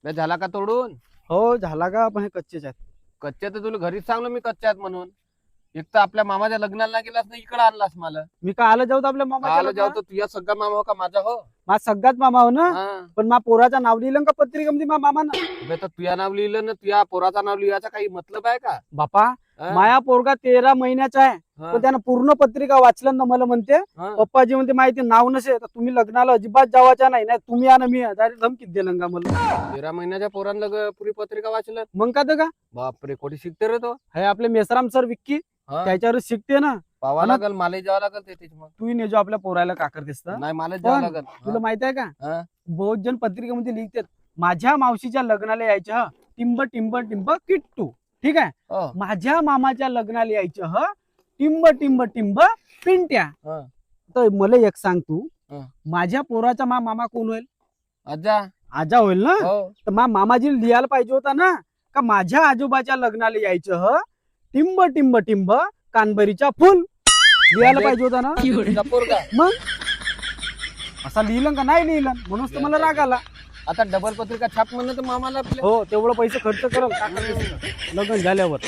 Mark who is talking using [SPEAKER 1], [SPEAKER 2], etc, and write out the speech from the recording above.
[SPEAKER 1] बे झाला का तोडून?
[SPEAKER 2] हो झाला का, पण हे कच्चेच आहेत.
[SPEAKER 1] कच्चे तर तुला घरीच सांगलो मी कच्चे आहेत म्हणून. एक तर आपल्या मामाच्या लग्नाला गेलास ना, इकडे आणलास मला.
[SPEAKER 2] मी का आलं जाऊ आपल्या मामाच्या
[SPEAKER 1] आलं जाऊ
[SPEAKER 2] लग्नात?
[SPEAKER 1] तर तुझ्या सगळा मामा हो का माझा हो?
[SPEAKER 2] माझा सगळ्यात मामा हो ना.
[SPEAKER 1] हा.
[SPEAKER 2] पण मा पोराचं नाव लिहिलं का पत्रिकेमध्ये मा मामानं?
[SPEAKER 1] बे तर तुझ्या नाव लिहिलं ना, तुझ्या पोराचं नाव लिहायचा काही मतलब आहे का?
[SPEAKER 2] बापा
[SPEAKER 1] हा?
[SPEAKER 2] माया पोरगा 13 महिन्याचा आहे,
[SPEAKER 1] हा.
[SPEAKER 2] पण त्यानं पूर्ण पत्रिका वाचलं ना. मला म्हणते
[SPEAKER 1] हा.
[SPEAKER 2] पप्पाजी म्हणते माहिती नाव नसे तर तुम्ही लग्नाला अजिबात जावाच्या नाही, नाही तुम्ही या ना मी धमकीत दिलं का मला.
[SPEAKER 1] 13 महिन्याच्या पोरांना पुरी पत्रिका वाचलं?
[SPEAKER 2] मग का तर का
[SPEAKER 1] बापरे, कोठी शिकते रे तो?
[SPEAKER 2] हे आपले मेसराम सर विक्की
[SPEAKER 1] हा?
[SPEAKER 2] त्याच्यावर शिकते ना.
[SPEAKER 1] पावा लागल, मलाही जावं लागल ते मग.
[SPEAKER 2] तू नेजो आपल्या पोरायला का करतेस तर.
[SPEAKER 1] नाही मला जावं
[SPEAKER 2] पण
[SPEAKER 1] लागल.
[SPEAKER 2] तुला माहित आहे का,
[SPEAKER 1] हा?
[SPEAKER 2] बहुत जण पत्रिकेमध्ये लिहितात माझ्या मावशीच्या लग्नाला यायचं ह टिंब टिंब टिंब किट्टू. ठीक आहे,
[SPEAKER 1] हो.
[SPEAKER 2] माझ्या मामाच्या लग्नाला यायचं ह टिंब टिंब टिंब पिंट्या.
[SPEAKER 1] हा.
[SPEAKER 2] तर मला एक सांग तू,
[SPEAKER 1] हा.
[SPEAKER 2] माझ्या पोराचा मामा कोण होईल?
[SPEAKER 1] आजा.
[SPEAKER 2] आजा होईल ना.
[SPEAKER 1] हो.
[SPEAKER 2] तर मामाजी लिहायला पाहिजे होता ना का माझ्या आजोबाच्या लग्नाला यायचं ह टिंब टिंब टिंब कानबरीचा फुल लिहायला पाहिजे होता ना.
[SPEAKER 1] तुझा पोरगा.
[SPEAKER 2] मग असं लिहिलं का नाही लिहिलं म्हणूनच तर मला राग आला.
[SPEAKER 1] आता डबल पत्रिका छाप म्हणलं तर मामाला आपल्या.
[SPEAKER 2] हो तेवढं पैसे खर्च करल का करायचं लग्न झाल्यावर.